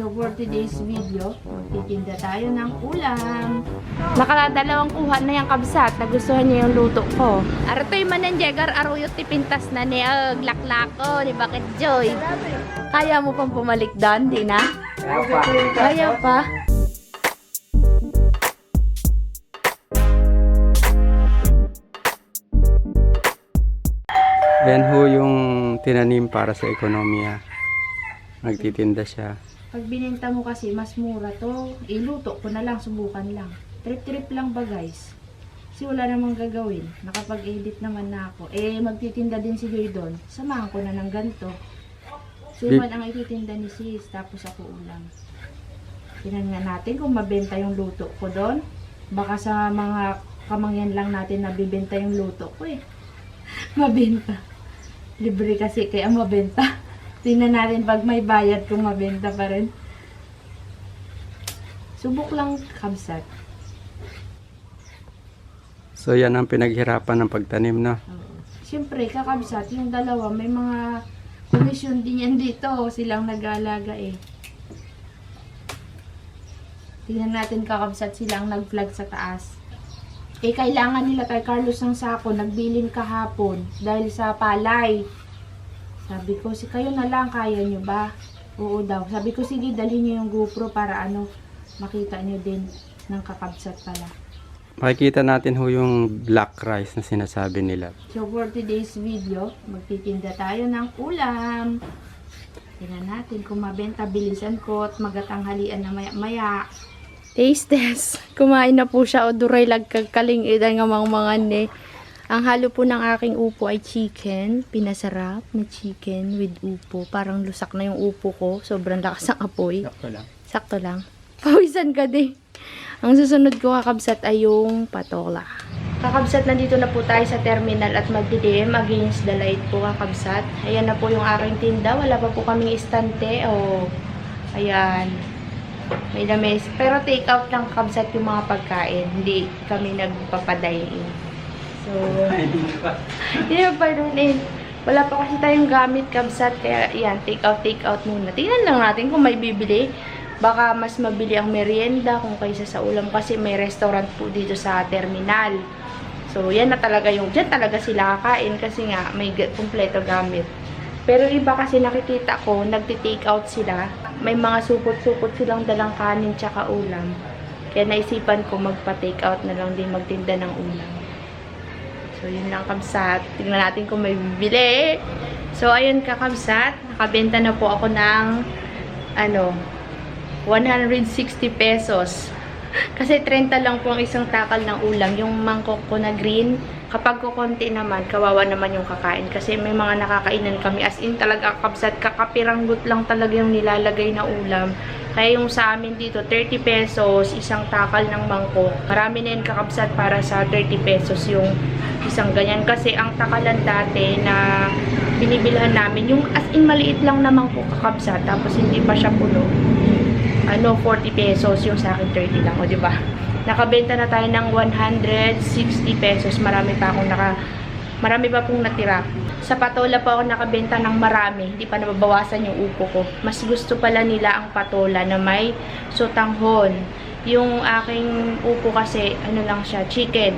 So for today's video, magtitinda tayo ng ulam. Nakaladalawang kuha na yung kabsat. Nagustuhan niya yung luto ko. Aratoy mananjegar, aruyot tipintas na ni laklako ni Bakit Joy. Kaya mo pang pumalik doon, di na? Kaya pa. Yan ho yung tinanim para sa ekonomiya. Nagtitinda siya. Pag binenta mo kasi, mas mura to. Iluto ko na lang, subukan lang. Trip-trip lang ba guys? Kasi wala namang gagawin. Nakapag-edit naman na ako. Magtitinda din si Joy doon. Samahan ko na ng ganito. Suman ang ititinda ni sis, tapos ako ulam. Tingnan nga natin kung mabenta yung luto ko doon. Baka sa mga kamangyan lang natin nabibenta yung luto ko eh. Mabenta. Libre kasi kaya mabenta. Tingnan natin pag may bayad kung mabenta pa rin. Subok lang kabsat. So yan ang pinaghirapan ng pagtanim, no? Siyempre, kakabsat, yung dalawa, may mga komisyon din yan dito. Silang nag-aalaga eh. Tingnan natin kakabsat, silang nag-vlog sa taas. Kailangan nila kay Carlos ng sako, nagbilin kahapon dahil sa palay. Sabi ko, kayo na lang, kaya nyo ba? Oo daw. Sabi ko, sige, dalhin nyo yung GoPro para makita nyo din ng kakabsat pala. Makikita natin ho yung black rice na sinasabi nila. So for today's video, magtitinda tayo ng ulam. Tingnan natin kung mabenta, bilisan ko at magatanghalian na maya-maya. Taste test. Kumain na po siya o duray lagkagkaling idan nga mga ne. Ang halo po ng aking upo ay chicken. Pinasarap na chicken with upo. Parang lusak na yung upo ko. Sobrang lakas ng apoy. Sakto lang. Sakto lang. Pawisan ka din. Ang susunod ko kakabsat ay yung patola. Kakabsat, nandito na po tayo sa terminal at magdidim against the light po kakabsat. Ayan na po yung aking tinda. Wala pa po kaming istante. Ayan. May lames. Pero take out lang kakabsat yung mga pagkain. Hindi kami nagpapadine. So, hindi pa rin. Wala pa kasi tayong gamit kabsat. Kaya yan, take out muna. Tingnan lang natin kung may bibili. Baka mas mabili ang merienda kung kaysa sa ulam. Kasi may restaurant po dito sa terminal. So, yan na talaga yung, dyan talaga sila kakain. Kasi nga, may kumpleto gamit. Pero iba kasi nakikita ko, nagti-take out sila. May mga supot-supot silang dalang kanin tsaka ulam. Kaya naisipan ko magpa-take out na lang din magtinda ng ulam. So, yun lang kabsat. Tingnan natin kung may bibili. So, ayun kakabsat. Nakabenta na po ako ng 160 pesos. Kasi 30 lang po ang isang takal ng ulam. Yung mangkok ko na green. Kapag kukunti naman, kawawa naman yung kakain. Kasi may mga nakakainan kami. As in talaga kakabsat. Kakapiranggot lang talaga yung nilalagay na ulam. Kaya yung sa amin dito, 30 pesos, isang takal ng mangkok. Marami na yun kakabsat para sa 30 pesos yung isang ganyan. Kasi ang takalan dati na binibilhan namin, yung as in maliit lang na mangkok kakabsat, tapos hindi pa siya puno. 40 pesos, yung sa akin 30 lang, o diba? Nakabenta na tayo ng 160 pesos. Marami pa pong natira. Sa patola pa ako nakabenta ng marami. Hindi pa nababawasan yung upo ko. Mas gusto pala nila ang patola na may sotanghon. Yung aking upo kasi, lang siya, chicken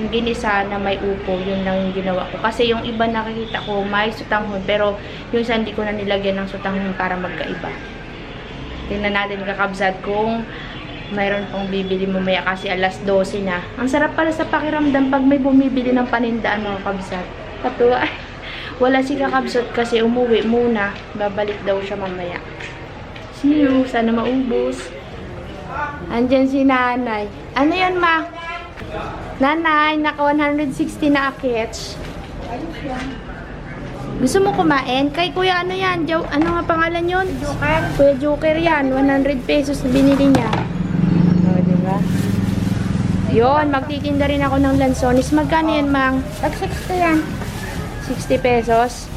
ginisa na may upo. Yun lang yung ginawa ko. Kasi yung iba nakikita ko may sotanghon. Pero yung isa hindi ko na nilagyan ng sotanghon para magkaiba. Tingnan natin kakabsat kung mayroon pang bibili mamaya kasi alas 12 na. Ang sarap pala sa pakiramdam pag may bumibili ng panindaan mga kabsat. Katuwa. Wala si kakabsat kasi umuwi muna. Babalik daw siya mamaya. See you. Sana maubos. Andyan si nanay. Ano yan ma? Nanay, naka 160 na akits. Gusto mo kumain? Kay kuya ano yan? Ano nga pangalan yun? Joker. Kuya Joker yan. 100 pesos na binili niya. Diba? Yun, magtitinda rin ako ng lansones. Magkano yan, mang? Tag-60 yan. 60 pesos.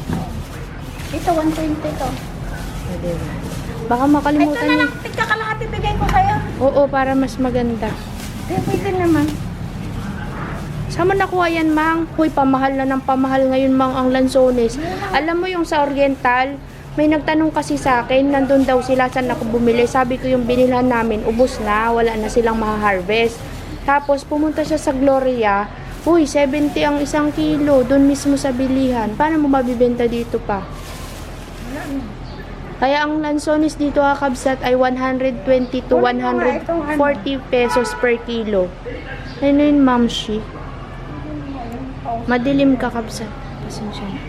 Ito, 120 to. Diba? Baka makalimutan Ito na lang, tigkakalahati bigay ko sa'yo. Oo, para mas maganda. Pwede naman. Saan mo nakuha yan, mang? Huy, pamahal na ng pamahal ngayon, mang, ang lansones. Alam mo yung sa Oriental, May nagtanong kasi sa akin, nandun daw sila saan ako bumili. Sabi ko yung binilhan namin, ubos na, wala na silang maha-harvest. Tapos pumunta siya sa Gloria, uy, 70 ang 1 kilo, doon mismo sa bilihan. Paano mo mabibenta dito pa? Kaya ang lansones dito kakabsat ay 120 to 140 pesos per kilo. Ano yun, mamshi? Madilim kakabsat. Pasensya na.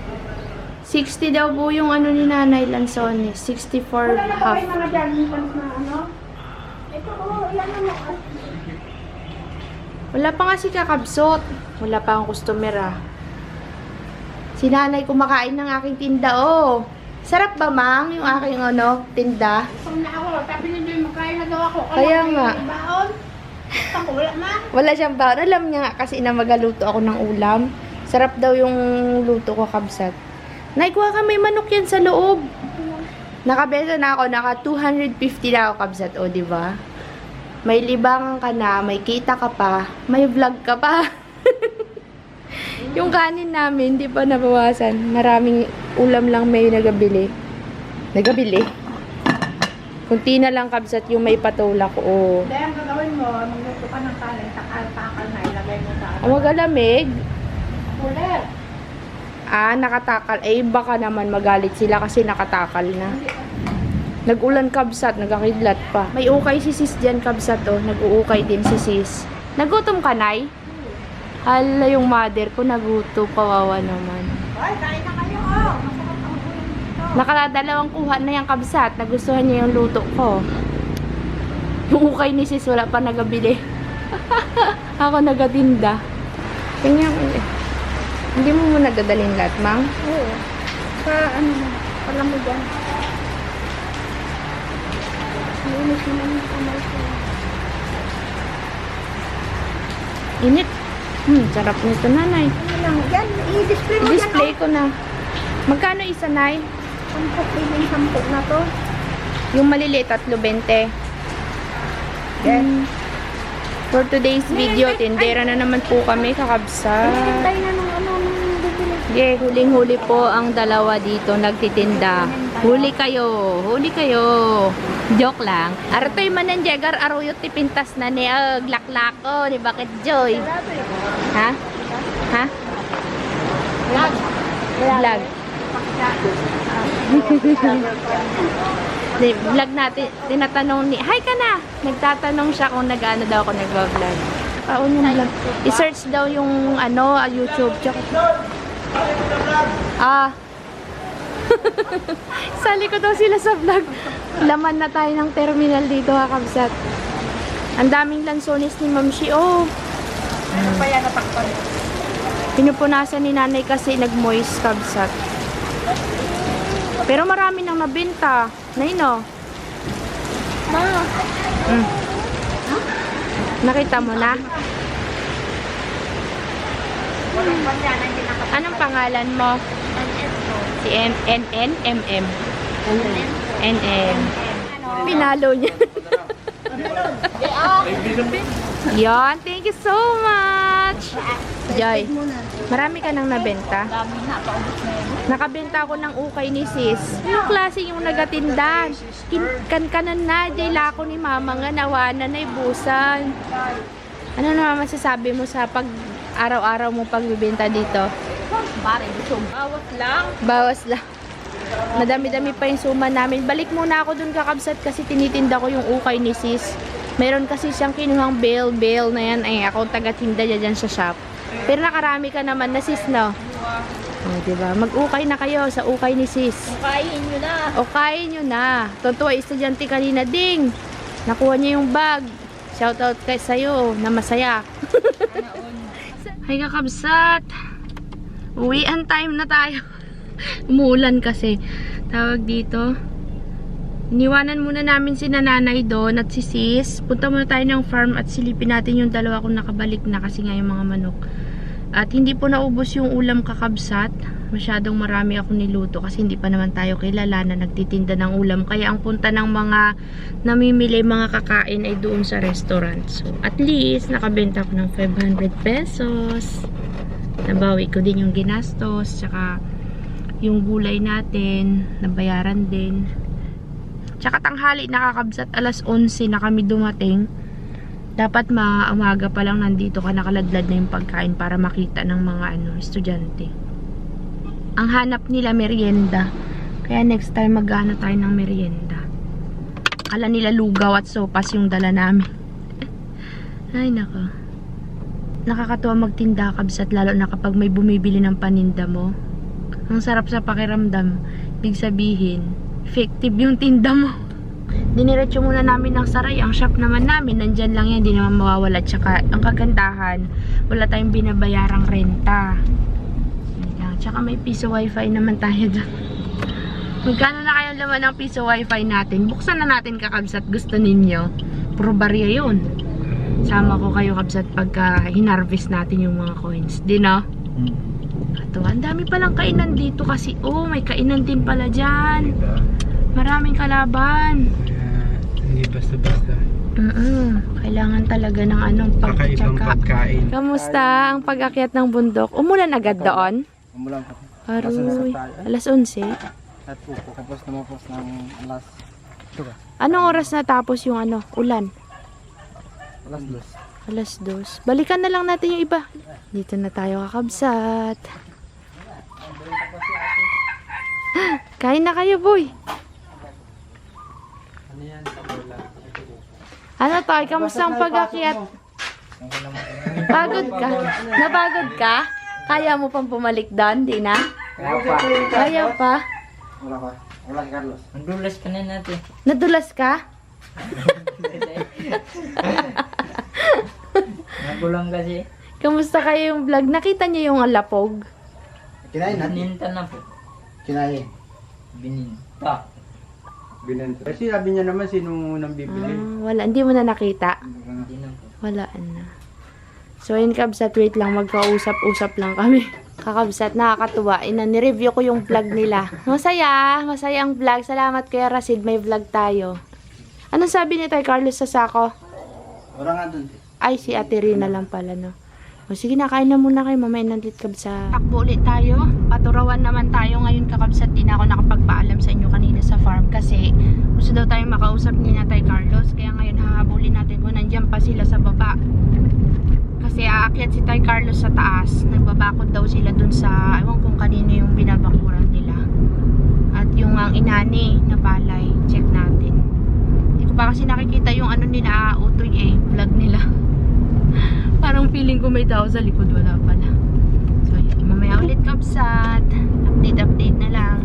60 daw po yung ano ni Nanay Lanzones. 64 half. Wala pa nga si kakabsot. Wala pa ang customer ah. Si Nanay kumakain ng aking tinda oh. Sarap ba mang yung aking ano, tinda? Kaya nga. Wala siyang baon. Alam niya nga kasi na magaluto ako ng ulam. Sarap daw yung luto ko kabsat. Naikuha ka may manok yan sa loob. Nakabenta na ako, naka 250 na ako kabsat, o diba? May libangan ka na, may kita ka pa, may vlog ka pa. Yung kanin namin, di pa nabawasan. Maraming ulam lang may nagabili. Nagabili? Kunti na lang kabsat yung may patulak ko. Dahil ang gagawin mo, magluto ka ng kanin, takal na ilagay mo sa Ang magalamig. Ulit. Nakatakal. Eh, baka naman magalit sila kasi nakatakal na. Nag-ulan kabsat, nagkakidlat pa. May ukay si sis dyan kabsat, oh. Nag-uukay din si sis. Nagutom ka, Nay? Hala, yung mother ko nagutom. Kawawa naman. Ay, kain na kayo, oh. Masarap ang ulam dito. Nakadalawang kuha na yung kabsat. Nagustuhan niya yung luto ko. Yung ukay ni sis, wala pa nagabili. Ako nagatinda. Tingnan ko eh. Hindi mo muna dadalhin lahat, Mang? Oo. Alam mo dyan. Linis naman yung kamay ko. Init. Sarap nito, Nanay. Ano lang, yan, i-display mo I-display dyan. ko na. Magkano isa, Nay? Sampok, piling sampok na to. Yung maliliit, 3.20. Yes. For today's video, tindera na naman po kami, kakabsa. Hintay na nung ano, nung bibili. Yeah, huling-huli po ang dalawa dito nagtitinda. Huli kayo, huli kayo. Joke lang. Aratoy man ng Jegar, aruyot ti pintas na ni glaklako, ni Bakit Joy. Ha? Ha? Vlog. Vlog. Vlog natin, tinatanong ni, hi ka na! Nagtatanong siya kung nag-ano daw ako nagva-vlog. Paon yung vlog. I-search daw yung ano, YouTube. Sali ko daw sila sa vlog. Laman na tayo ng terminal dito, kakabsat. Ang daming lansones ni Mamshi. Oh. Ano pa yan natakpan? Pinupunasan ni Nanay kasi nag-moist, kabsat. Pero marami nang nabenta. Nino? Ma, Nakita mo na? walang panya na hindi nakapag. Anong pangalan mo? Si NNMM. NN. Pinalo niya. Yan, thank you so much. Joy, marami ka nang nabenta? Dami na, paubos na yun. Nakabenta ako ng ukay ni sis. Yung klase yung nagatindan. Kankanan na, jay lako ni mama nga nawanan na ibusan. Ano naman masasabi mo sa pag araw-araw mo pagbibenta dito? Bari, busog. Bawas lang. Bawas lang. Madami-dami pa yung suma namin. Balik muna ako dun kakabsat kasi tinitinda ko yung ukay ni sis. Meron kasi siyang kinuhang bail na yan. Ay, ako taga-tinda dyan sa shop. Pero nakarami ka naman na sis, no? Oh, diba? Mag-ukay na kayo sa ukay ni sis. Kain nyo na. Ukayin nyo na. Totoo, estudyante kanina, ding. Nakuha niya yung bag. Shoutout kay sa'yo na masaya. Hi kakabsat. Uwian time na tayo. Umuulan kasi. Tawag dito. Iniwanan muna namin si nanay doon at si sis. Punta muna tayo ng farm at silipin natin yung dalawa kung nakabalik na kasi nga yung mga manok. At hindi po naubos yung ulam kakabsat. Masyadong marami ako niluto kasi hindi pa naman tayo kilala na nagtitinda ng ulam. Kaya ang punta ng mga namimili, mga kakain ay doon sa restaurant. So, at least nakabenta ko ng 500 pesos. Nabawi ko din yung ginastos. Tsaka Yung gulay natin, nabayaran din. Tsaka tanghali nakakabsat, alas 11 na kami dumating. Dapat umaga pa lang nandito ka, nakaladlad na yung pagkain para makita ng mga estudyante. Ang hanap nila merienda. Kaya next time mag-ano tayo ng merienda. Akala nila lugaw at sopas yung dala namin. Ay nako. Nakakatuwa magtinda kabsat, lalo na kapag may bumibili ng paninda mo. Ang sarap sa pakiramdam. Ibig sabihin, effective yung tinda mo. Diniretso muna namin ng Saray. Ang shop naman namin, nandyan lang yan, di naman mawawala. Tsaka, ang kagandahan, wala tayong binabayarang renta. Ayan. Tsaka may piso wifi naman tayo dyan. Magkano na kayo laman ng piso wifi natin? Buksan na natin kakabsat, gusto ninyo. Puro barya yun. Sama ko kayo kabsat pagka hinarvest natin yung mga coins. Di no? Katuwa, ang dami palang kainan dito kasi, may kainan din pala dyan. Maraming kalaban. Hindi basta-basta. Kailangan talaga ng Kakaibang pagtsaka. pagkain. Kamusta ang pag-akyat ng bundok? Umulan agad doon? Umulan pa. Aroy, alas 11. At upo. Tapos namapos ng alas. Ito ka. Anong oras natapos yung ulan? Alas 2. Alas 2. Balikan na lang natin yung iba. Dito na tayo kakabsat. Kain na kayo, boy. Ano tayo? Kamusta ang pag-akyat? Pagod ka? Napagod ka? Kaya mo pang pumalik doon? Di na? Kaya pa? Wala pa. Wala si Carlos. Mandulas ka na natin. Nadulas ka? Nagulang kasi. Kamusta kayo yung vlog? Nakita niyo yung alapog? Kinain natin. Bininta na po. Kinain. Bininta. Binenta. Kasi sabi niya naman sino nang bibili. Wala. Hindi mo na nakita? Hindi na po. Wala na. So, yun kabsat, wait lang. Magkausap-usap lang kami. Kakabsat, nakakatuwa. Ni-review ko yung vlog nila. Masaya. Masaya ang vlog. Salamat Kuya Rasid. May vlog tayo. Anong sabi ni Tay Carlos sa sako? Wala nga dun. Ay, si Ate Rina lang pala, no? O, sige na, kain na muna kayo. Mamaya nandit kabsat. Takbo ulit tayo. Paturawan naman tayo ngayon kakabsat. Di na ako nakapagpaalam sa inyo kanina sa farm. Kasi gusto daw tayo makausap ni na Tay Carlos. Kaya ngayon hahabulin natin kung nandiyan pa sila sa baba. Kasi aakyat si Tay Carlos sa taas. Nagbabakod daw sila dun sa, ewan kung kanino yung binabakuran nila. At yung ang inani na palay, check natin. Hindi ko pa kasi nakikita yung nila, utoy vlog nila. Parang feeling ko may tao sa likod, wala pala. So, mamaya ulit kabsat. Update na lang.